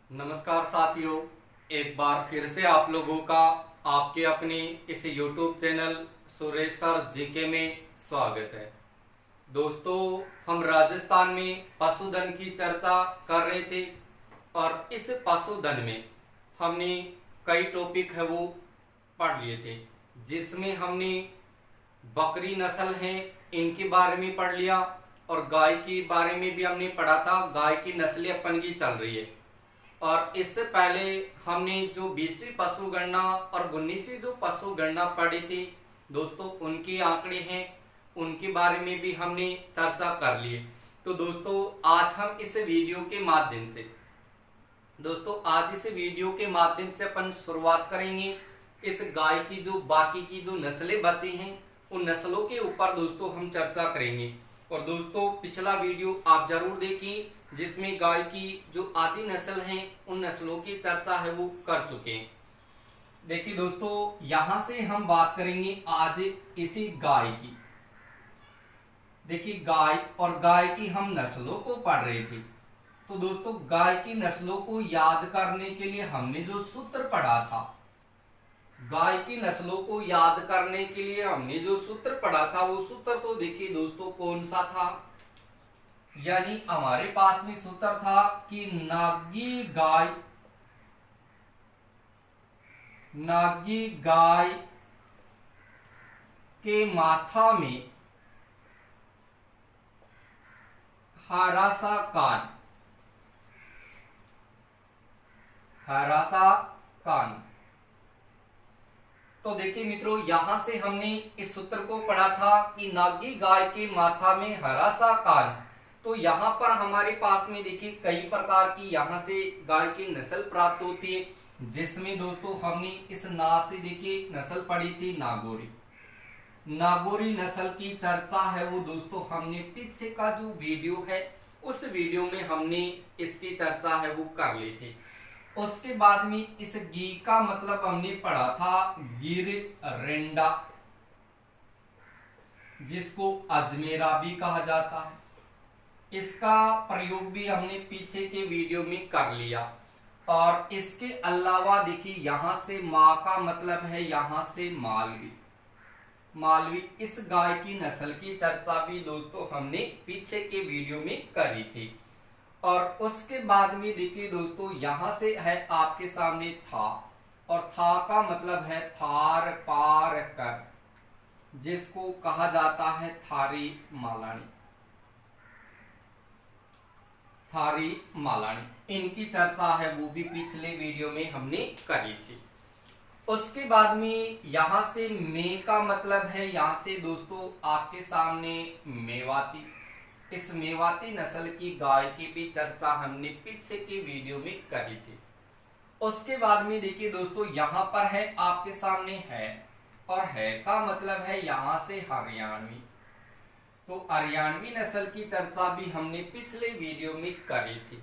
नमस्कार साथियों, एक बार फिर से आप लोगों का आपके अपने इस YouTube channel Suresh sir GK में स्वागत है। दोस्तों, हम राजस्थान में पशुधन की चर्चा कर रहे थे और इस पशुधन में हमने कई टॉपिक है वो पढ़ लिए थे, जिसमें हमने बकरी नस्ल है इनके बारे में पढ़ लिया और गाय के बारे में भी हमने पढ़ा था। गाय की नस्लें अपन की चल रही है और इससे पहले हमने जो 20वीं पशु गणना और 19वीं जो पशु गणना पढ़ी थी दोस्तों, उनके आंकड़े हैं, उनके बारे में भी हमने चर्चा कर ली है। तो दोस्तों, आज हम इस वीडियो के माध्यम से अपन शुरुआत करेंगे इस गाय की जो बाकी की जो नस्लें बची हैं उन नस्लों के ऊपर दोस्तों हम चर्चा करेंगे। और दोस्तों, पिछला वीडियो आप जरूर देखें जिसमें गाय की जो आदि नस्ल हैं उन नस्लों की चर्चा है वो कर चुके हैं। देखिए दोस्तों, यहां से हम बात करेंगे आज इसी गाय की। देखिए, गाय और गाय की हम नस्लों को पढ़ रहे थे। तो दोस्तों, गाय की नस्लों को याद करने के लिए हमने जो सूत्र पढ़ा था, गाय की नस्लों को याद करने के लिए हमने जो सूत्र पढ़ा था वो सूत्र तो देखिए दोस्तों कौन सा था। यानी हमारे पास में सूत्र था कि नागी गाय के माथा में हरा सा कान। तो देखिए मित्रों, यहां से हमने इस सूत्र को पढ़ा था कि नागी गाय के माथा में हरा सा कान। तो यहाँ पर हमारे पास में देखिए कई प्रकार की यहाँ से गाय की नस्ल प्राप्त होती है, जिसमें दोस्तों हमने इस ना से देखिए नस्ल पढ़ी थी नागौरी नस्ल की चर्चा है वो दोस्तों हमने पीछे का जो वीडियो है उस वीडियो में हमने इसकी चर्चा है वो कर ली थी। उसके बाद में इस गी का मतलब हमने पढ़ा था गिर रेंडा, जिसको अजमेरा भी कहा जाता है। इसका प्रयोग भी हमने पीछे के वीडियो में कर लिया। और इसके अलावा देखिए यहां से मां का मतलब है यहां से मालवी इस गाय की नस्ल की चर्चा भी दोस्तों हमने पीछे के वीडियो में करी थी। और उसके बाद में देखिए दोस्तों यहां से है आपके सामने था, और था का मतलब है थार पार कर, जिसको कहा जाता है थारी मालानी। इनकी चर्चा है वो भी पिछले वीडियो में हमने करी थी। उसके बाद में यहां से मे का मतलब है यहां से दोस्तों आपके सामने मेवाती। इस मेवाती नस्ल की गाय की भी चर्चा हमने पीछे के वीडियो में करी थी। उसके बाद में देखिए दोस्तों यहां पर है आपके सामने है, और है का मतलब है यहां से हरियाणवी। तो हरियाणवी नस्ल की चर्चा भी हमने पिछले वीडियो में करी थी।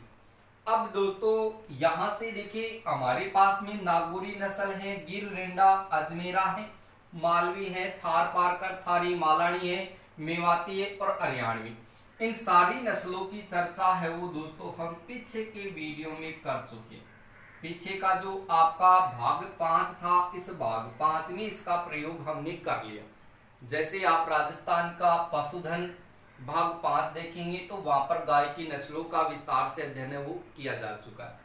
अब दोस्तों यहां से देखिए हमारे पास में नागौरी नस्ल है, गिर रेंडा अजमेरा है, मालवी है, थार पारकर थारी मालानी है, मेवाती है और हरियाणवी। इन सारी नस्लों की चर्चा है वो दोस्तों हम पीछे के वीडियो में कर चुके। पीछे का जो आपका भाग 5 था, इस भाग 5 में इसका प्रयोग हमने कर लिया। जैसे आप राजस्थान का पशुधन भाग 5 देखेंगे तो वहां पर गाय की नस्लों का विस्तार से अध्ययन है वो किया जा चुका है।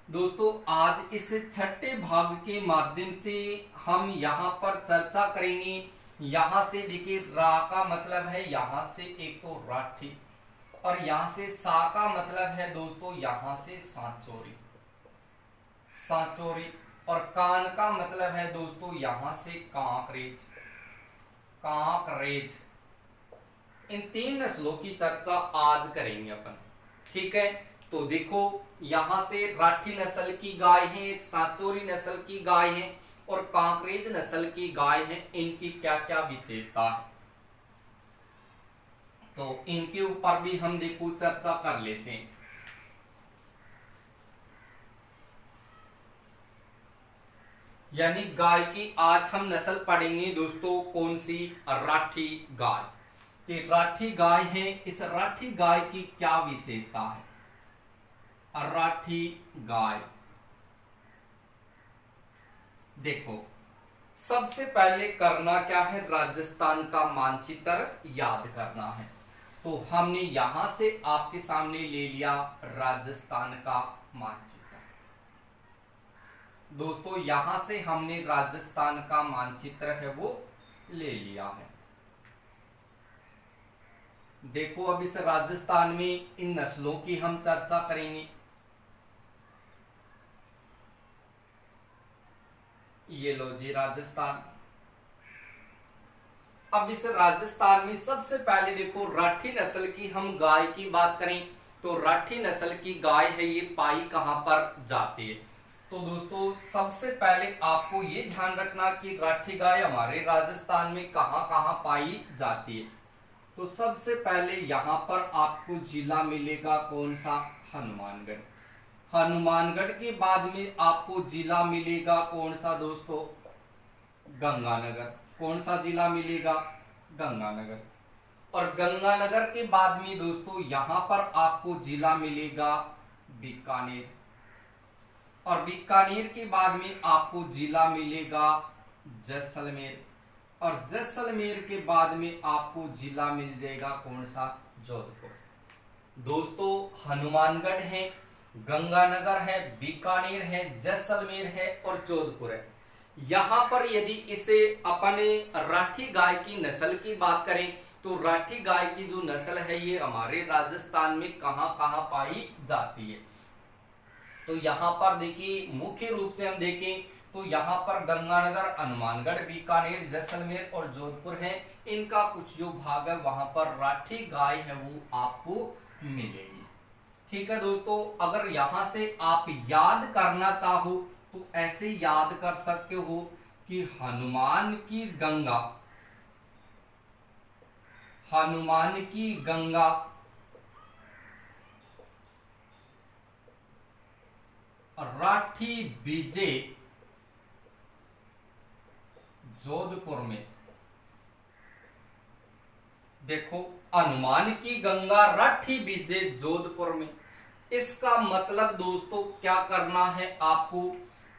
दोस्तों, आज इस छठे भाग के माध्यम से हम यहाँ पर चर्चा करेंगे। यहां से देखिए रा का मतलब है यहां से एक तो राठी, और यहां से सा का मतलब है दोस्तों यहां से सांचोरी, और कान का मतलब है दोस्तों यहां से कांकरेज। इन 3 नस्लों की चर्चा आज करेंगे अपन, ठीक है। तो देखो यहां से राठी नस्ल की गाय है, सांचोरी नस्ल की गाय है और कांकरेज नस्ल की गाय है, इनकी क्या क्या विशेषता है तो इनके ऊपर भी हम देखो चर्चा कर लेते हैं। यानी गाय की आज हम नस्ल पढ़ेंगे दोस्तों कौन सी, राठी गाय। कि राठी गाय है, इस राठी गाय की क्या विशेषता है। राठी गाय। देखो सबसे पहले करना क्या है, राजस्थान का मानचित्र याद करना है। तो हमने यहां से आपके सामने ले लिया राजस्थान का मानचित्र। दोस्तों यहां से हमने राजस्थान का मानचित्र है वो ले लिया है। देखो अब इस राजस्थान में इन नस्लों की हम चर्चा करेंगे। ये लो जी राजस्थान। अब इस राजस्थान में सबसे पहले देखो राठी नस्ल की हम गाय की बात करें तो राठी नस्ल की गाय है ये पाई कहां पर जाती है। तो दोस्तों सबसे पहले आपको ये ध्यान रखना कि राठी गाय हमारे राजस्थान में कहां कहां पाई जाती है। तो सबसे पहले यहां पर आपको जिला मिलेगा कौन सा, हनुमानगढ़। हनुमानगढ़ के बाद में आपको जिला मिलेगा कौन सा दोस्तों, गंगानगर। कौन सा जिला मिलेगा, गंगानगर। और गंगानगर के बाद में दोस्तों यहां पर आपको जिला मिलेगा बीकानेर। और बीकानेर के बाद में आपको जिला मिलेगा जैसलमेर। और जैसलमेर के बाद में आपको जिला मिल जाएगा कौन सा, जोधपुर। दोस्तों हनुमानगढ़ है, गंगानगर है, बीकानेर है, जैसलमेर है और जोधपुर है। यहां पर यदि इसे अपने राठी गाय की नस्ल की बात करें तो राठी गाय की जो नस्ल है ये हमारे राजस्थान में कहां कहां पाई जाती है। तो यहां पर देखिए मुख्य रूप से हम देखें तो यहां पर गंगानगर, हनुमानगढ़, बीकानेर, जैसलमेर और जोधपुर है। इनका कुछ जो भाग है वहां पर राठी गाय है वो आपको मिलेगी। ठीक है दोस्तों, अगर यहां से आप याद करना चाहो तो ऐसे याद कर सकते हो कि हनुमान की गंगा, हनुमान की गंगा राठी बीजे जोधपुर में। देखो हनुमान की गंगा राठी बीजे जोधपुर में, इसका मतलब दोस्तों क्या करना है आपको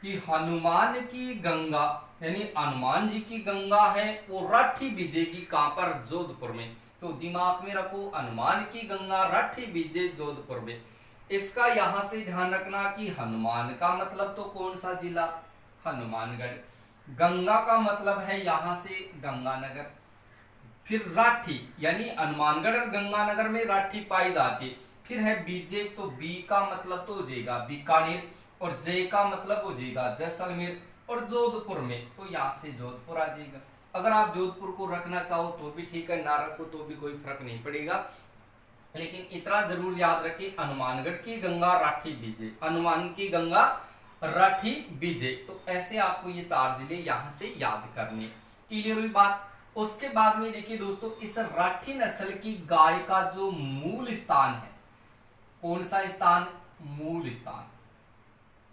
कि हनुमान की गंगा यानी हनुमान जी की गंगा है वो राठी बीजेगी कहां पर, जोधपुर में। तो दिमाग में रखो हनुमान की गंगा राठी बीजे जोधपुर में। इसका यहां से ध्यान रखना कि हनुमान का मतलब तो कौन सा जिला, हनुमानगढ़। गंगा का मतलब है यहां से गंगानगर। फिर राठी यानी हनुमानगढ़ और गंगानगर में राठी पाई जाती है। फिर है बीजे, तो बी का मतलब तो हो जाएगा बीकानेर और जे का मतलब हो जाएगा जैसलमेर और जोधपुर में तो यहां से जोधपुर आ जाएगा। अगर आप जोधपुर को रखना चाहो तो भी ठीक है, ना रखो तो भी कोई फर्क नहीं पड़ेगा। लेकिन इतना जरूर याद रखिए हनुमानगढ़ की गंगा राठी बीजे, हनुमान की गंगा राठी बीजे। तो ऐसे आपको ये 4 जिले यहां से याद करने। क्लियर हुई बात। उसके बाद में देखिए दोस्तों इस राठी नस्ल की गाय का जो मूल स्थान है, कौन सा स्थान, मूल स्थान।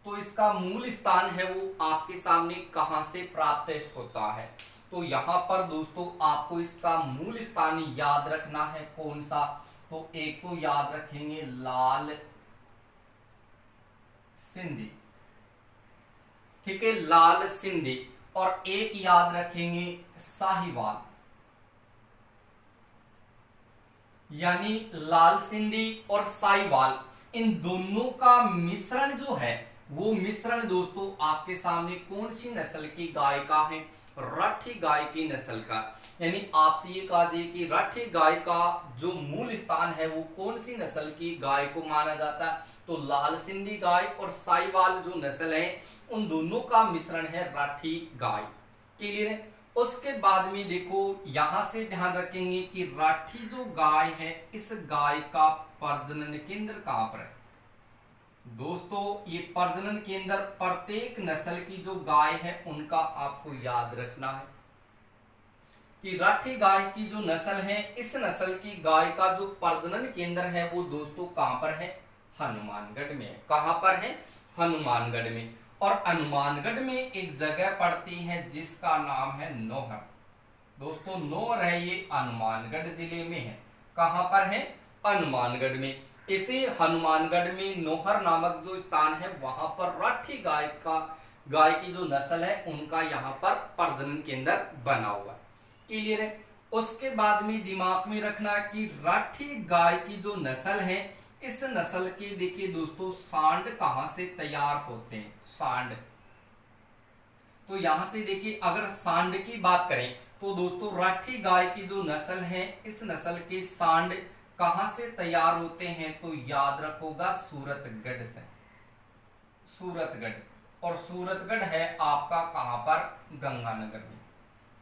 तो इसका मूल स्थान है वो आपके सामने कहां से प्राप्त होता है। तो यहां पर दोस्तों आपको इसका मूल स्थान याद रखना है कौन सा, तो एक तो याद रखेंगे लाल सिंधी, ठीक है, लाल सिंधी। और एक याद रखेंगे साहिवाल, यानी लाल सिंधी और साहिवाल इन दोनों का मिश्रण जो है वो मिश्रण दोस्तों आपके सामने कौन सी नस्ल की गाय का है, राठी गाय की नस्ल का। यानी आपसे ये कहा जाए कि राठी गाय का जो मूल स्थान है वो कौन सी नस्ल की गाय को माना जाता है, तो लाल सिंधी गाय और साहिवाल जो नस्ल है उन दोनों का मिश्रण है राठी गाय। क्लियर है। उसके बाद में देखो यहां से ध्यान रखेंगे कि राठी जो गाय है इस गाय का प्रजनन केंद्र कहां पर है। दोस्तों ये प्रजनन केंद्र प्रत्येक नस्ल की जो गाय है उनका आपको याद रखना है कि राठी गाय की जो नस्ल है इस नस्ल की गाय का जो प्रजनन केंद्र है वो दोस्तों कहां पर है, हनुमानगढ़ में। कहां पर है, हनुमानगढ़ में। और हनुमानगढ़ में एक जगह पड़ती है जिसका नाम है नौहर। दोस्तों नौहर है ये हनुमानगढ़ जिले में है। कहां पर है, हनुमानगढ़ में। इसे हनुमानगढ़ में नोहर नामक जो स्थान है वहां पर राठी गाय की जो नस्ल है उनका यहाँ पर प्रजनन केंद्र बना हुआ है। क्लियर है। उसके बाद में दिमाग में रखना कि राठी गाय की जो नस्ल है, इस नस्ल के देखिए दोस्तों सांड कहां से तैयार होते हैं, सांड। तो यहां से देखिए अगर सांड की बात करें तो दोस्तों राठी गाय की जो नस्ल है, इस नस्ल के सांड कहां से तैयार होते हैं, तो याद रखोगा सूरतगढ़ से। सूरतगढ़, और सूरतगढ़ है आपका कहां पर, गंगानगर में।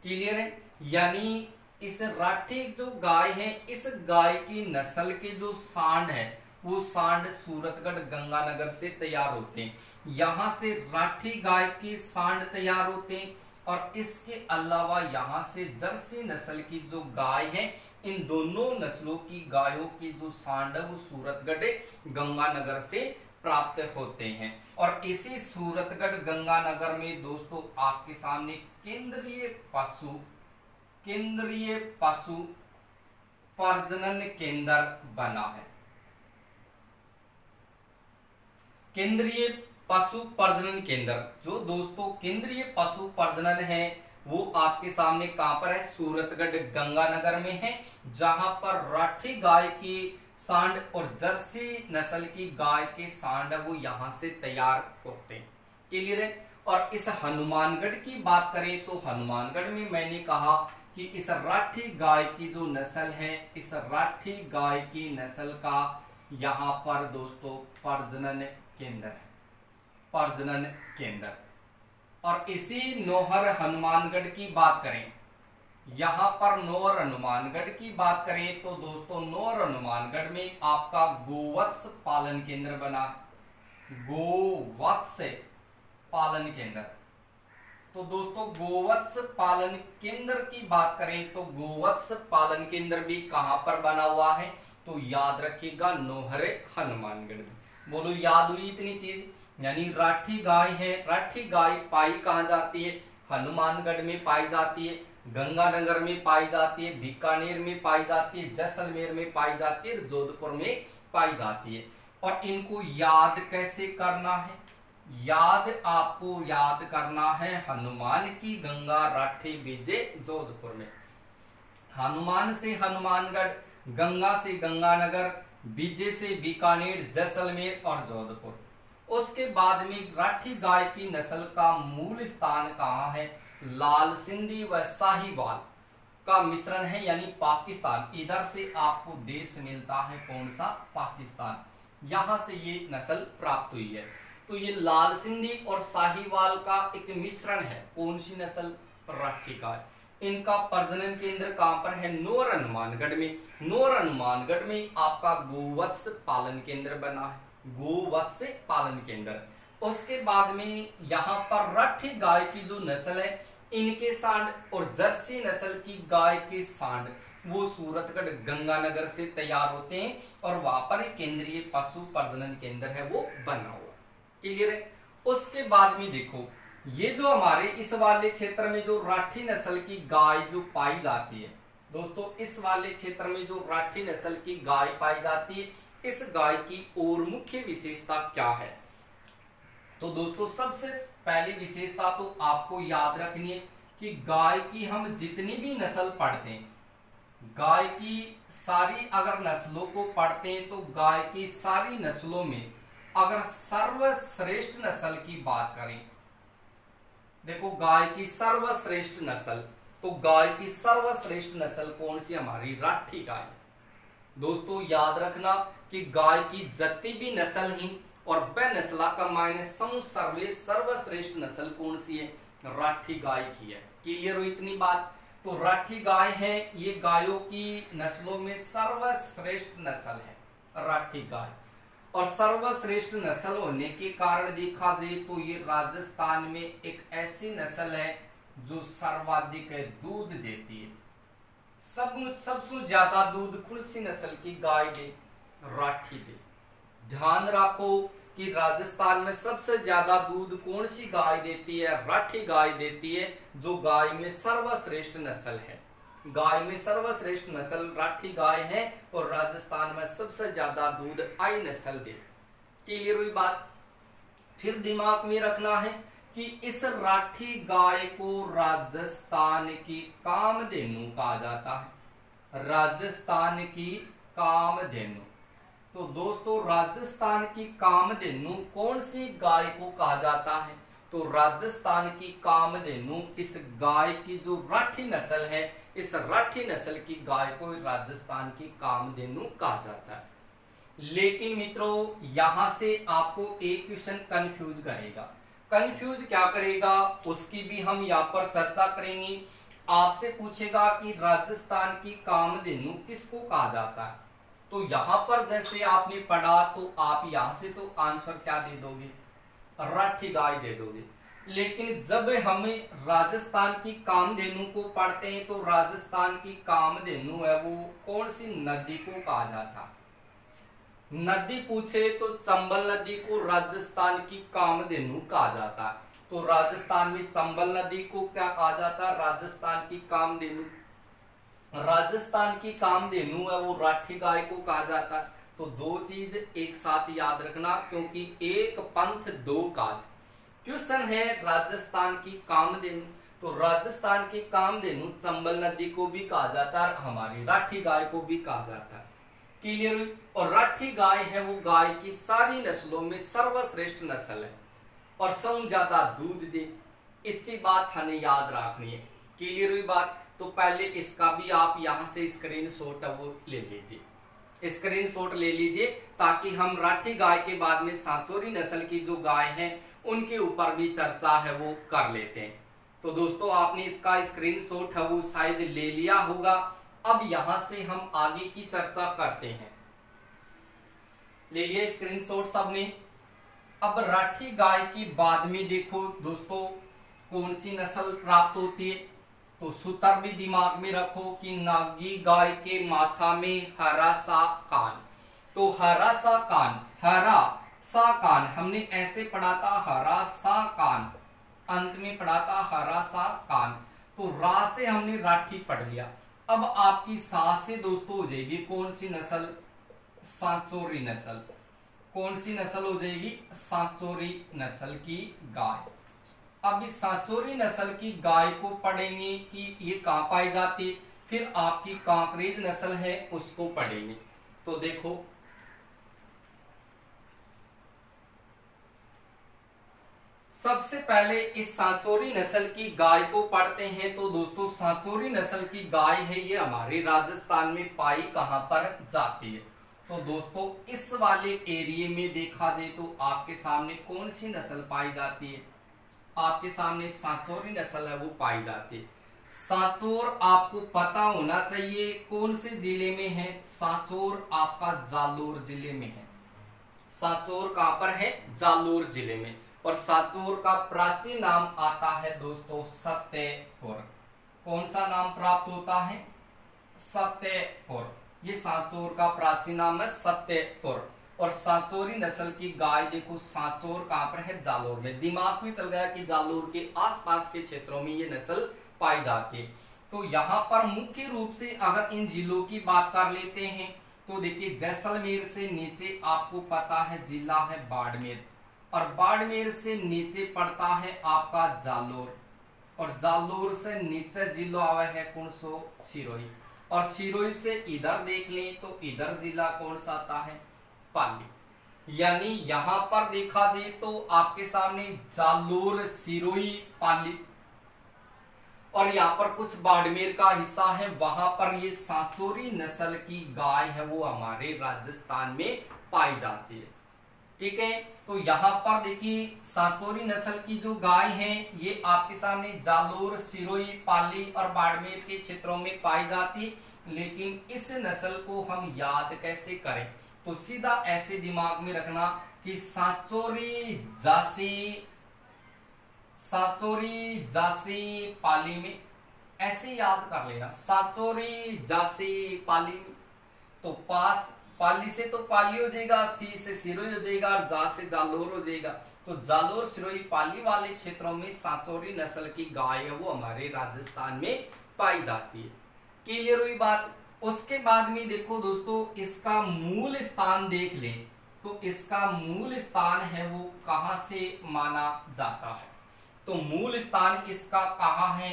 क्लियर है। यानी इस राठी जो गाय है, इस गाय की नस्ल के जो सांड है वो सांड सूरतगढ़ गंगानगर से तैयार होते हैं। यहां से राठी गाय के सांड तैयार होते हैं, और इसके अलावा यहां से जर्सी नस्ल की जो गाय है, इन दोनों नस्लों की गायों के जो सांड है वो सूरतगढ़ गंगानगर से प्राप्त होते हैं। और इसी सूरतगढ़ गंगानगर में दोस्तों आपके सामने केंद्रीय पशु प्रजनन केंद्र बना है। केंद्रीय पशु प्रजनन केंद्र, जो दोस्तों केंद्रीय पशु प्रजनन है वो आपके सामने कहां पर है, सूरतगढ़ गंगानगर में है, जहां पर राठी गाय की सांड और जर्सी नस्ल की गाय के सांड वो यहां से तैयार होते हैं। क्लियर है। और इस हनुमानगढ़ की बात करें तो हनुमानगढ़ में मैंने कहा कि इस राठी गाय की जो नस्ल है, इस राठी गाय की नस्ल का यहां पर दोस्तों प्रजनन केंद्र है, प्रजनन केंद्र। और इसी नोहर हनुमानगढ़ की बात करें, यहां पर नोहर हनुमानगढ़ की बात करें तो दोस्तों नोहर हनुमानगढ़ में आपका गोवत्स पालन केंद्र बना, गोवत्स पालन केंद्र। तो दोस्तों गोवत्स पालन केंद्र की बात करें तो गोवत्स पालन केंद्र भी कहां पर बना हुआ है, तो याद रखिएगा नोहर हनुमानगढ़ में। बोलो याद हुई इतनी चीज। यानी राठी गाय है, राठी गाय पाई कहां जाती है, हनुमानगढ़ में पाई जाती है, गंगानगर में पाई जाती है, बीकानेर में पाई जाती है, जैसलमेर में पाई जाती है, जोधपुर में पाई जाती है। और इनको याद कैसे करना है, आपको याद करना है हनुमान की गंगा राठी बीजे जोधपुर में। हनुमान से हनुमानगढ़, गंगा से गंगानगर, बीजे से बीकानेर, जैसलमेर और जोधपुर। उसके बाद में राठी गाय की नस्ल का मूल स्थान कहाँ है, लाल सिंधी व साहिवाल का मिश्रण है, यानी पाकिस्तान। इधर से आपको देश मिलता है कौन सा, पाकिस्तान। यहां से ये नस्ल प्राप्त हुई है। तो ये लाल सिंधी और साहिवाल का एक मिश्रण है, कौन सी नस्ल, राठी गाय। इनका प्रजनन केंद्र कहां पर है, नोहर हनुमानगढ़ में। नोहर हनुमानगढ़ में आपका गोवत्स पालन केंद्र बना है, गोवत्स पालन केंद्र। उसके बाद में यहाँ पर राठी गाय की जो नस्ल है, इनके सांड और जर्सी नस्ल की गाय के सांड वो सूरतगढ़ गंगानगर से तैयार होते हैं, और वहां पर केंद्रीय पशु प्रजनन केंद्र है वो बना हुआ। क्लियर है। उसके बाद में देखो ये जो हमारे इस वाले क्षेत्र में जो राठी नस्ल की गाय जो पाई जाती है दोस्तों, इस वाले क्षेत्र में जो राठी नस्ल की गाय पाई जाती है, इस गाय की और मुख्य विशेषता क्या है, तो दोस्तों सबसे पहली विशेषता तो आपको याद रखनी है कि गाय की हम जितनी भी नस्ल पढ़ते हैं, गाय की सारी अगर नस्लों को पढ़ते हैं तो गाय की सारी नस्लों में अगर सर्वश्रेष्ठ नस्ल की बात करें, देखो गाय की सर्वश्रेष्ठ नस्ल, तो गाय की सर्वश्रेष्ठ नस्ल कौन सी, हमारी राठी गाय। दोस्तों याद रखना कि गाय की जितनी भी नस्ल ही और वह नस्ला का मायने सर्वश्रेष्ठ नस्ल कौन सी है, राठी गाय की है। क्लियर हो इतनी बात। तो राठी गाय है, ये गायों की नस्लों में सर्वश्रेष्ठ नस्ल है राठी गाय। और सर्वश्रेष्ठ नस्ल होने के कारण देखा जाए तो ये राजस्थान में एक ऐसी नस्ल है जो सर्वाधिक दूध देती है। सबसे ज्यादा दूध कौन सी नस्ल की गाय दे, राठी दे। ध्यान रखो कि राजस्थान में सबसे ज्यादा दूध कौन सी गाय देती है, राठी गाय देती है, जो गाय में सर्वश्रेष्ठ नस्ल है। गाय में सर्वश्रेष्ठ नस्ल राठी गाय है और राजस्थान में सबसे ज्यादा दूध आई नस्ल दे। क्लियर हुई बात। फिर दिमाग में रखना है कि इस राठी गाय को राजस्थान की कामधेनु कहा जाता है। राजस्थान की कामधेनु। तो दोस्तों राजस्थान की कामधेनु कौन सी गाय को कहा जाता है? तो राजस्थान की कामधेनु इस गाय की जो राठी नस्ल है, इस राठी नस्ल की गाय को राजस्थान की कामधेनु कहा जाता है। लेकिन मित्रों यहां से आपको एक क्वेश्चन कंफ्यूज करेगा। कंफ्यूज क्या करेगा उसकी भी हम यहाँ पर चर्चा करेंगे। आपसे पूछेगा कि राजस्थान की कामधेनु किसको कहा जाता है? तो यहां पर जैसे आपने पढ़ा तो आप यहां से तो आंसर क्या दे दोगे? राठी गाय दे दोगे। लेकिन जब हमें राजस्थान की कामधेनु को पढ़ते हैं तो राजस्थान की कामधेनु है वो कौन सी नदी को कहा जाता है? नदी पूछे तो चंबल नदी को राजस्थान की कामधेनु कहा जाता है। तो राजस्थान में चंबल नदी को क्या कहा जाता है? राजस्थान की कामधेनु। राजस्थान की कामधेनु है वो राठी गाय को कहा जाता है। तो दो चीज एक साथ याद रखना, क्योंकि एक पंथ दो काज। क्वेश्चन है राजस्थान की कामधेनु, तो राजस्थान की कामधेनु चंबल नदी को भी कहा जाता है, हमारी राठी गाय को भी कहा जाता है। क्लियर। और राठी गाय है वो गाय की सारी नस्लों में सर्वश्रेष्ठ नस्ल है और सबसे ज्यादा दूध दे। इतनी बात हमें याद रखनी है। क्लियर हुई बात। तो पहले इसका भी आप यहां से स्क्रीनशॉट वो ले लीजिए, स्क्रीनशॉट ले लीजिए, ताकि हम राठी गाय के बाद में सांचौरी नस्ल की जो गाय है उनके ऊपर भी चर्चा है वो कर लेते हैं। तो दोस्तों आपने इसका स्क्रीनशॉट है वो शायद ले लिया होगा। अब यहां से हम आगे की चर्चा करते हैं। ले लिए स्क्रीनशॉट सबने। अब राठी गाय की बाद में देखो दोस्तों कौन सी नस्ल प्राप्त होती है। तो सूत्र भी दिमाग में रखो कि नागी गाय के माथा में हरा सा कान। तो हरा सा कान, हरा सा कान हमने ऐसे पढ़ा था, हरा सा कान, अंत में पढ़ा था हरा सा कान। तो रा से हमने राठी पढ़ लिया। अब आपकी सा से दोस्तों हो जाएगी कौन सी नस्ल? सांचौरी नस्ल। कौन सी नस्ल हो जाएगी? सांचौरी नस्ल की गाय। अब इस सांचौरी नस्ल की गाय को पढ़ेंगे कि ये कहां पाई जाती है। फिर आपकी कांकरेज नस्ल है उसको पढ़ेंगे। तो देखो सबसे पहले इस सांचौरी नस्ल की गाय को पढ़ते हैं। तो दोस्तों सांचौरी नस्ल की गाय है ये हमारे राजस्थान में पाई कहां पर जाती है? तो दोस्तों इस वाले एरिया में देखा जाए तो आपके सामने कौन सी नस्ल पाई जाती है? आपके सामने सांचौरी नस्ल है वो पाई जाती है। सांचौर आपको पता होना चाहिए कौन से जिले में है? सांचौर आपका जालोर जिले में है। सांचौर कहां पर है? जालोर जिले में। और सांचौर का प्राचीन नाम आता है दोस्तों सत्यपुर। कौन सा नाम प्राप्त होता है? सत्यपुर। ये सांचौर का प्राचीन नाम है सत्यपुर। और सांचौरी नस्ल की गाय देखो सांचौर कहां पर है? जालोर में। दिमाग में चल गया कि जालोर के आसपास के क्षेत्रों में ये नस्ल पाई जाती है। तो यहाँ पर मुख्य रूप से अगर इन जिलों की बात कर लेते हैं तो देखिए जैसलमेर से नीचे आपको पता है जिला है बाड़मेर, और बाड़मेर से नीचे पड़ता है आपका जालोर, और जालोर से नीचे जिला आवा है कौन सो? सिरोही। और सिरोही से इधर देख लें तो इधर जिला कौन सा आता है? पाली। यानी यहां पर देखा जाए तो आपके सामने जालोर, सिरोही, पाली, और यहाँ पर कुछ बाड़मेर का हिस्सा है, वहां पर ये सांचौरी नस्ल की गाय है वो हमारे राजस्थान में पाई जाती है। ठीक है। तो यहाँ पर देखिए सांचौरी नस्ल की जो गाय है ये आपके सामने जालोर, सिरोही, पाली और बाड़मेर के क्षेत्रों में पाई जाती है। लेकिन इस नस्ल को हम याद कैसे करें? तो सीधा ऐसे दिमाग में रखना कि सांचौरी, जासी, सांचौरी, जासी, पाली में, ऐसे याद कर लेना। सांचौरी, जासी, पाली। तो पास पाली से तो पाली हो जाएगा, सी से सिरोही हो जाएगा, और जा से जालोर हो जाएगा। तो जालोर, सिरोही, पाली वाले क्षेत्रों में सांचौरी नस्ल की गाय है वो हमारे राजस्थान में पाई जाती है। क्लियर हुई बात। उसके बाद में देखो दोस्तों, इसका मूल स्थान देख ले तो इसका मूल स्थान है वो कहां से माना जाता है। तो मूल स्थान इसका कहां है,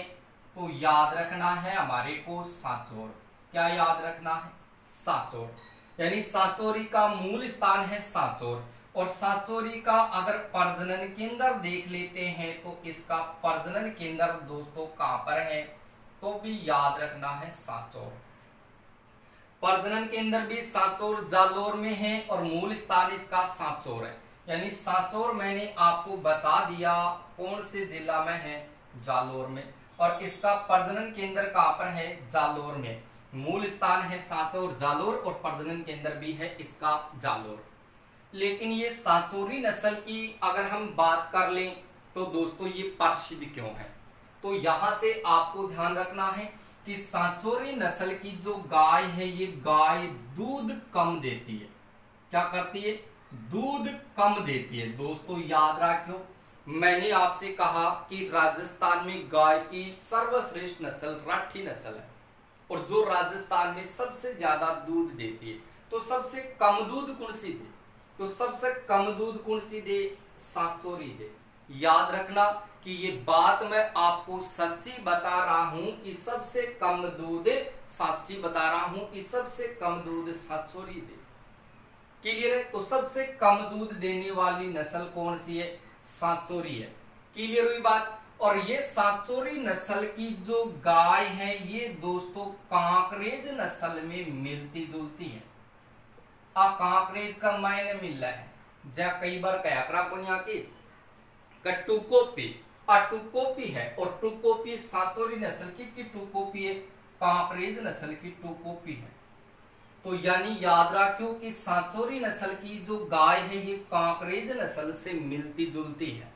तो याद रखना है हमारे को सांचौर। क्या याद रखना है, सांचौर। यानी सांचौरी का मूल स्थान है सांचौर। और सांचौरी का अगर प्रजनन केंद्र देख लेते हैं तो इसका प्रजनन केंद्र दोस्तों कहां पर है, तो भी याद रखना है सांचौर। प्रजनन केंद्र भी सांचौर जालोर में है और मूल स्थान इसका सांचौर है। यानी सांचौर मैंने आपको बता दिया कौन से जिला में है, जालोर में। और इसका प्रजनन केंद्र कहां पर है, जालोर में। मूल स्थान है सांचौर जालोर और प्रजनन केंद्र भी है इसका जालोर। लेकिन ये सांचौरी नस्ल की अगर हम बात कर लें तो दोस्तों ये प्रसिद्ध क्यों है, तो यहां से आपको ध्यान रखना है कि सांचौरी नस्ल की जो गाय है ये गाय दूध कम देती है। क्या करती है, दूध कम देती है। दोस्तों याद रखो, मैंने आपसे कहा कि राजस्थान में गाय की सर्वश्रेष्ठ नस्ल राठी नस्ल है और जो राजस्थान में सबसे ज्यादा दूध देती है। तो सबसे कम दूध कौन सी दे, तो सबसे कम दूध कौन सी दे, सांचौरी दे। याद रखना कि ये बात मैं आपको सच्ची बता रहा हूं कि सबसे कम दूध, सच्ची बता रहा हूं कि सबसे कम दूध सांचौरी दे। क्लियर है, तो सबसे कम दूध देने वाली नस्ल कौन सी है, सांचौरी है। क्लियर हुई बात। और ये सांचौरी नस्ल की जो गाय है ये दोस्तों कांकरेज नस्ल में मिलती जुलती है। कांकरेज का मायने मिल रहा है, जहाँ कई बार कया करा पुनिया की टूकोपी, टूकोपी है और टूकोपी सांचौरी नस्ल की टूकोपी है, कांकरेज नस्ल की टूकोपी है। तो यानी याद रखियो कि सांचौरी नस्ल की जो गाय है ये कांकरेज नस्ल से मिलती जुलती है।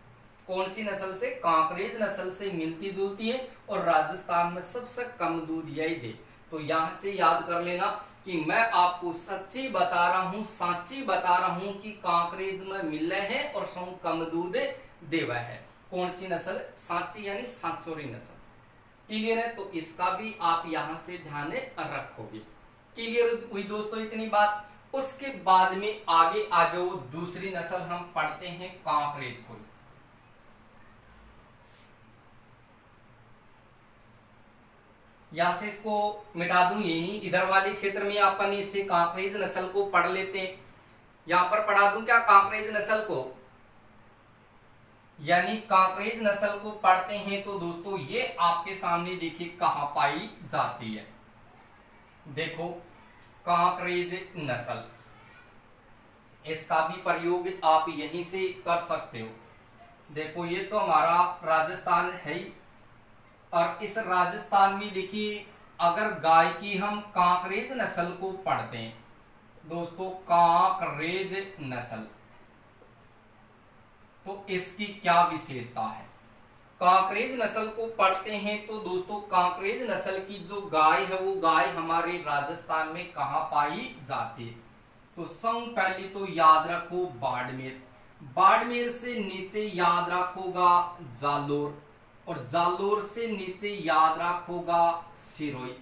कौन सी नस्ल से, कांकरेज नस्ल से मिलती जुलती है और राजस्थान में सबसे कम दूध यही दे। तो यहां से याद कर लेना कि मैं आपको सच्ची बता रहा हूं, साची बता रहा हूं कि कांकरेज में मिल रहे हैं और कम दूध देवा है। कौन सी नस्ल, सांची यानी सांचौरी नस्ल। क्लियर है, तो इसका भी आप यहां से ध्यान रखोगे। क्लियर हुई दोस्तों इतनी बात। उसके बाद में आगे आ जाओ, दूसरी नस्ल हम पढ़ते हैं कांकरेज को। यहां से इसको मिटा दूं, यही इधर वाले क्षेत्र में अपन इसे कांकरेज नस्ल को पढ़ लेते हैं। यहां पर पढ़ा दूं क्या, कांकरेज नस्ल को, यानी कांकरेज नस्ल को पढ़ते हैं तो दोस्तों ये आपके सामने देखिए कहां पाई जाती है। देखो कांकरेज नस्ल, इसका भी प्रयोग आप यहीं से कर सकते हो। देखो ये तो हमारा राजस्थान है ही, और इस राजस्थान में देखिए अगर गाय की हम कांकरेज नस्ल को पढ़ते हैं दोस्तों, कांकरेज नस्ल, तो इसकी क्या विशेषता है। कांकरेज नस्ल को पढ़ते हैं तो दोस्तों कांकरेज नस्ल की जो गाय है वो गाय हमारे राजस्थान में कहां पाई जाती है, तो सब पहले तो याद रखो बाड़मेर, बाड़मेर से नीचे याद रखोगा जालोर, और जालोर से नीचे याद रखोगा सिरोही,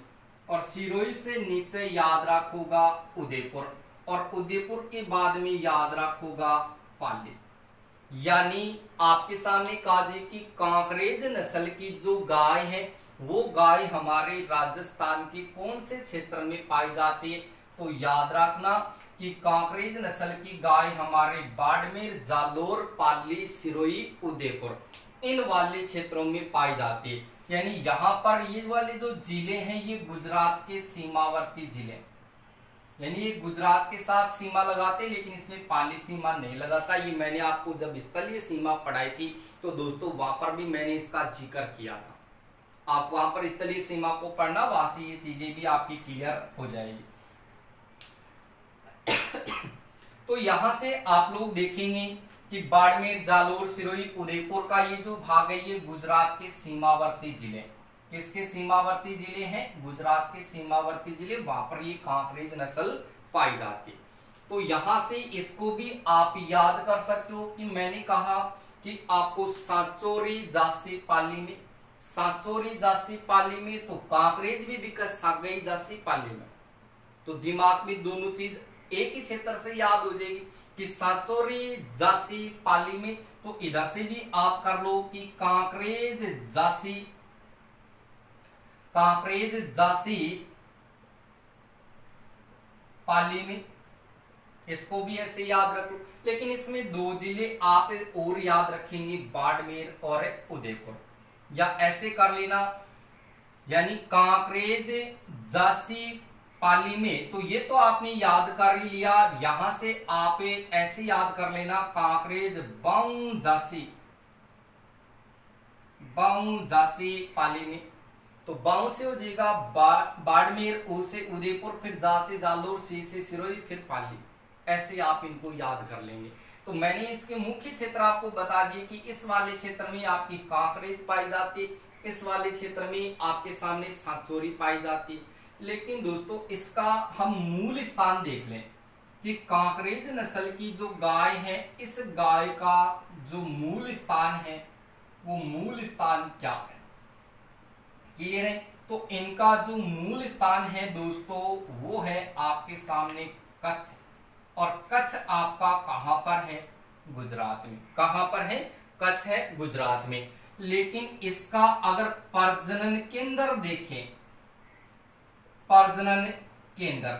और सिरोही से नीचे याद रखोगा उदयपुर, और उदयपुर के बाद में याद रखोगा पाली। यानी आपके सामने काजे की कांकरेज नस्ल की जो गाय है वो गाय हमारे राजस्थान के कौन से क्षेत्र में पाई जाती है, तो याद रखना कि कांकरेज नस्ल की गाय हमारे बाड़मेर, जालोर, पाली, सिरोही, उदयपुर इन वाले क्षेत्रों में पाई जाती है। यानी यहाँ पर ये वाले जो जिले हैं ये गुजरात के सीमावर्ती जिले, यानी ये गुजरात के साथ सीमा लगाते लेकिन इसमें पाली सीमा नहीं लगाता। ये मैंने आपको जब स्थलीय सीमा पढ़ाई थी तो दोस्तों वहां पर भी मैंने इसका जिक्र किया था। आप वहां पर स्थलीय सीमा को पढ़ना, वहां से ये चीजें भी आपकी क्लियर हो जाएगी। तो यहां से आप लोग देखेंगे कि बाड़मेर, जालोर, सिरोही, उदयपुर का ये जो भाग है ये गुजरात के सीमावर्ती जिले, किसके सीमावर्ती जिले हैं, गुजरात के सीमावर्ती जिले, वहां पर ये कांकरेज नस्ल पाई जाती है। तो यहां से इसको भी आप याद कर सकते हो कि मैंने कहा कि आपको सांचौरी, जासी, पाली में सांचौरी जासी पाली में, तो कांकरेज भी बिका सागई जासी पाली में। तो दिमाग में दोनों चीज एक ही क्षेत्र से याद हो जाएगी कि सांचौरी जासी पाली में, तो इधर से भी आप कर लो कि कांकरेज जासी पाली में, इसको भी ऐसे याद रख लो। लेकिन इसमें दो जिले आप और याद रखेंगे, बाड़मेर और उदयपुर, या ऐसे कर लेना, यानी कांकरेज जासी पाली में, तो ये तो आपने याद कर ही लिया। यहां से आप ऐसे याद कर लेना, कांकरेज बाऊ जासी पाली में, तो बाऊ से हो जाएगा बाड़मेर, ऊ से उदयपुर, फिर जा से जालोर, सी से सिरोही, फिर पाली। ऐसे आप इनको याद कर लेंगे। तो मैंने इसके मुख्य क्षेत्र आपको बता दिए कि इस वाले क्षेत्र में आपकी कांकरेज पाई जाती, इस वाले क्षेत्र में आपके सामने सांचौरी पाई जाती। लेकिन दोस्तों इसका हम मूल स्थान देख लें कि कांकरेज नस्ल की जो गाय है, इस गाय का जो मूल स्थान है वो मूल स्थान क्या है, क्लियर है। तो इनका जो मूल स्थान है दोस्तों वो है आपके सामने कच्छ, और कच्छ आपका कहां पर है, गुजरात में। कहां पर है, कच्छ है गुजरात में। लेकिन इसका अगर प्रजनन केंद्र देखें, प्रजनन केंद्र,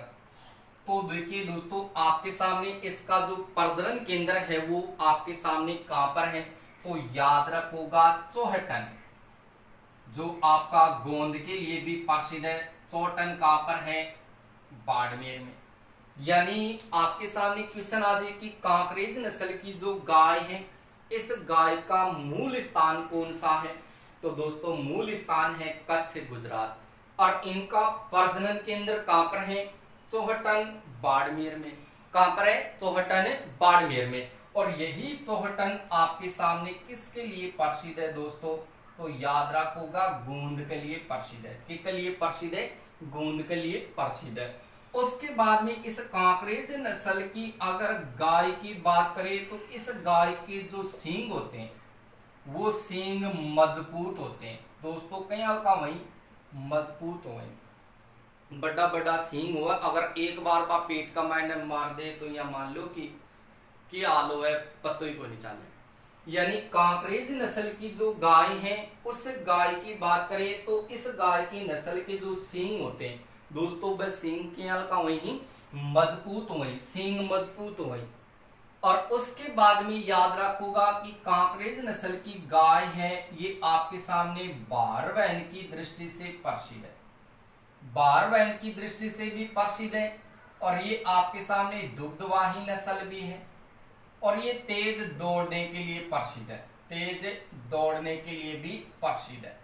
तो देखिए दोस्तों आपके सामने इसका जो प्रजनन केंद्र है वो आपके सामने कहां पर है, तो याद रखोगा चौहटन, जो आपका गोंद के लिए भी प्रसिद्ध है। चौहटन कहां पर है, बाड़मेर में। यानी आपके सामने क्वेश्चन आ जाए कि कांकरेज नस्ल की जो गाय है, इस गाय का मूल स्थान कौन सा है, तो दोस्तों मूल स्थान है कच्छ गुजरात, और इनका प्रजनन केंद्र कहां पर है, चौहटन बाड़मेर में। कहां पर है, चौहटन बाड़मेर में। और यही चौहटन आपके सामने किसके लिए प्रसिद्ध है दोस्तों, तो याद रखोगा गोंद के लिए प्रसिद्ध है। किसके लिए प्रसिद्ध है, गोंद के लिए प्रसिद्ध है। उसके बाद में इस कांकरेज नस्ल की अगर गाय की बात करें, तो इस गाय के जो सींग होते हैं वो सींग मजबूत होते हैं दोस्तों, कहीं हल्का वही मजबूत हो, बड़ा बड़ा सींग हुआ, अगर एक बार बा पेट का मायने मार दे तो या मान लो कि आलो है पत्तो ही को नहीं चले। यानी कांकरेज नस्ल की जो गाय है, उस गाय की बात करें तो इस गाय की नस्ल के जो सींग होते हैं दोस्तों, वह सींग के हल्का वही मजबूत हो, सींग मजबूत हो। और उसके बाद में याद रखोगा कि कांकरेज नस्ल की गाय है, ये आपके सामने बार वहन की दृष्टि से प्रसिद्ध है, बार वहन की दृष्टि से भी प्रसिद्ध है, और ये आपके सामने दुग्धवाही नस्ल भी है, और ये तेज दौड़ने के लिए प्रसिद्ध है, तेज दौड़ने के लिए भी प्रसिद्ध है।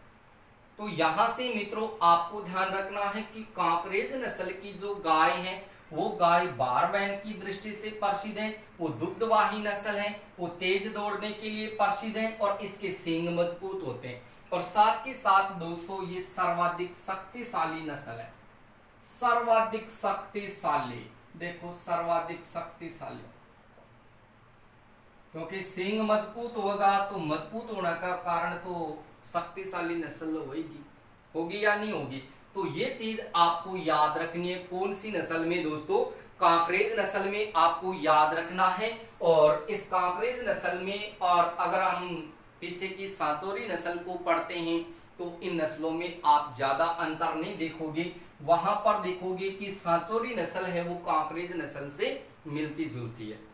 तो यहां से मित्रों आपको ध्यान रखना है कि कांकरेज नस्ल की जो गाय है वो गाय बार वहन की दृष्टि से प्रसिद्ध है, वो दुग्धवाही नस्ल है, वो तेज दौड़ने के लिए प्रसिद्ध है, और इसके सींग मजबूत होते हैं। और साथ के साथ दोस्तों ये सर्वाधिक शक्तिशाली नस्ल है, सर्वाधिक शक्तिशाली, देखो सर्वाधिक शक्तिशाली, क्योंकि सींग मजबूत होगा तो मजबूत होने का कारण तो शक्तिशाली नस्ल होगी या नहीं होगी। तो ये चीज आपको याद रखनी है, कौन सी नस्ल में दोस्तों, कांकरेज नस्ल में आपको याद रखना है। और इस कांकरेज नस्ल में, और अगर हम पीछे की सांचौरी नस्ल को पढ़ते हैं तो इन नस्लों में आप ज्यादा अंतर नहीं देखोगे, वहां पर देखोगे कि सांचौरी नस्ल है वो कांकरेज नस्ल से मिलती जुलती है।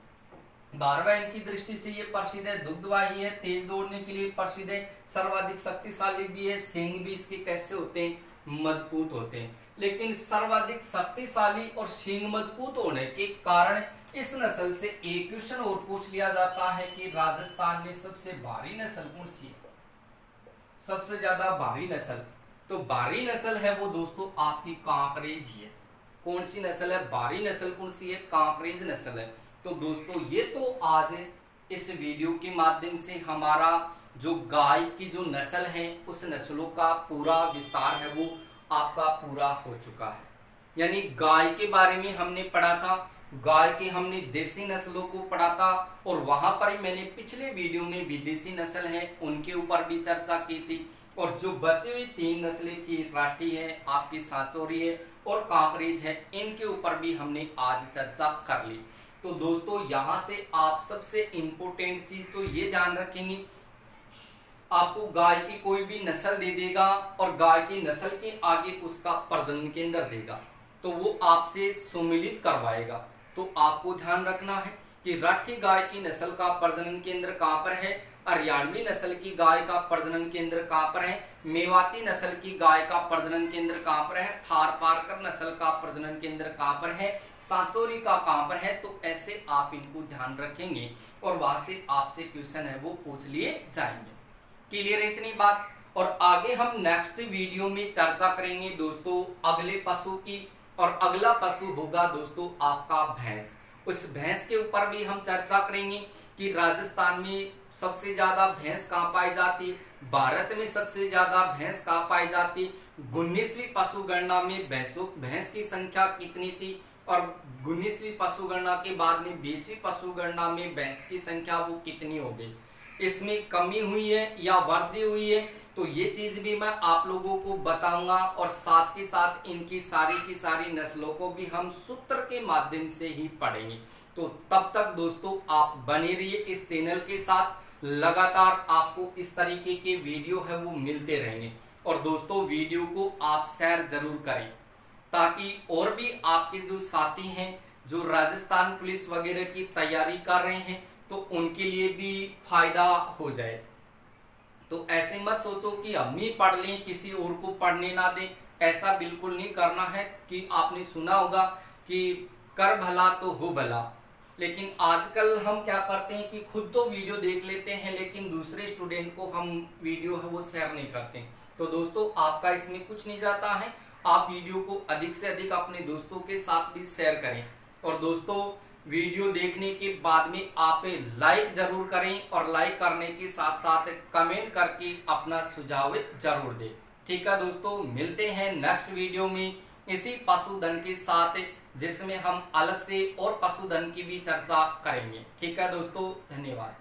बारहवें की दृष्टि से ये प्रसिद्ध है, दुग्धवाही है, तेज दौड़ने के लिए प्रसिद्ध है, सर्वाधिक शक्तिशाली भी है, सींग भी इसके कैसे होते हैं, मजबूत होते हैं। लेकिन सर्वाधिक शक्तिशाली और सींग मजबूत होने के कारण इस नस्ल से एक क्वेश्चन और पूछ लिया जाता है कि राजस्थान में सबसे भारी नस्ल कौन सी है, सबसे ज्यादा भारी नस्ल। तो भारी नस्ल है वो दोस्तों आपकी कांकरेज ही है। कौन सी नस्ल है, भारी नस्ल कौन सी है, कांकरेज नस्ल है। तो दोस्तों ये तो आज इस वीडियो के माध्यम से हमारा जो गाय की जो नस्ल है उस नस्लों का पूरा विस्तार है वो आपका पूरा हो चुका है। यानी गाय के बारे में हमने पढ़ा था, गाय के हमने देसी नस्लों को पढ़ा था, और वहां पर मैंने पिछले वीडियो में विदेशी नस्ल है उनके ऊपर भी चर्चा की थी। और जो बची हुई 3 नस्लें थी, राठी है, आपकी सांचौरी है और कांकरेज है, इनके ऊपर भी हमने आज चर्चा कर ली। तो दोस्तों यहाँ से आप सबसे इंपॉर्टेंट चीज तो ये ध्यान रखेंगे, आपको गाय की कोई भी नस्ल दे देगा और गाय की नस्ल के आगे उसका प्रजनन केंद्र देगा, तो वो आपसे सुमिलित करवाएगा। तो आपको ध्यान रखना है कि राठी गाय की नस्ल का प्रजनन केंद्र कहाँ पर है, हरियाणवी नस्ल की गाय का प्रजनन केंद्र कहाँ पर है, मेवाती नस्ल की गाय का प्रजनन केंद्र कहाँ पर है, थार पारकर नस्ल का प्रजनन केंद्र कहाँ पर है, सांचौरी का कहाँ पर है। तो ऐसे आप इनको ध्यान रखेंगे और वहां से आपसे क्वेश्चन है वो पूछ लिए जाएंगे। क्लियर है इतनी बात। और आगे हम नेक्स्ट वीडियो में चर्चा करेंगे दोस्तों अगले पशु की, और अगला पशु होगा दोस्तों आपका भैंस। उस भैंस के ऊपर भी हम चर्चा करेंगे कि राजस्थान में सबसे ज्यादा भैंस कहाँ पाई जाती, भारत में सबसे ज्यादा भैंस कहाँ पाई जाती, 19वीं पशु गणना में भैंस की संख्या कितनी थी, और 19वीं पशु गणना के बाद में 20वीं पशु गणना में भैंस की संख्या वो कितनी हो गई, इसमें कमी हुई है या वृद्धि हुई है। तो ये चीज भी मैं आप लोगों को बताऊंगा, और साथ ही साथ इनकी सारी की सारी नस्लों को भी हम सूत्र के माध्यम से ही पढ़ेंगे। तो तब तक दोस्तों आप बने रहिए इस चैनल के साथ, लगातार आपको इस तरीके के वीडियो है वो मिलते रहेंगे। और दोस्तों वीडियो को आप शेयर जरूर करें, ताकि और भी आपके जो साथी हैं जो राजस्थान पुलिस वगैरह की तैयारी कर रहे हैं, तो उनके लिए भी फायदा हो जाए। तो ऐसे मत सोचो कि हम ही पढ़ लें, किसी और को पढ़ने ना दें, ऐसा बिल्कुल नहीं करना है। कि आपने सुना होगा कि कर भला तो हो भला, लेकिन आजकल हम क्या करते हैं कि खुद तो वीडियो देख लेते हैं, लेकिन दूसरे स्टूडेंट को हम वीडियो है वो शेयर नहीं करते। तो दोस्तों आपका इसमें कुछ नहीं जाता है, आप वीडियो को अधिक से अधिक अपने दोस्तों के साथ भी शेयर करें। और दोस्तों वीडियो देखने के बाद में आप लाइक जरूर करें, और लाइक करने के साथ साथ कमेंट करके अपना सुझाव जरूर दें। ठीक है दोस्तों, मिलते हैं नेक्स्ट वीडियो में इसी पशुधन के साथ, जिसमें हम अलग से और पशुधन की भी चर्चा करेंगे। ठीक है दोस्तों, धन्यवाद।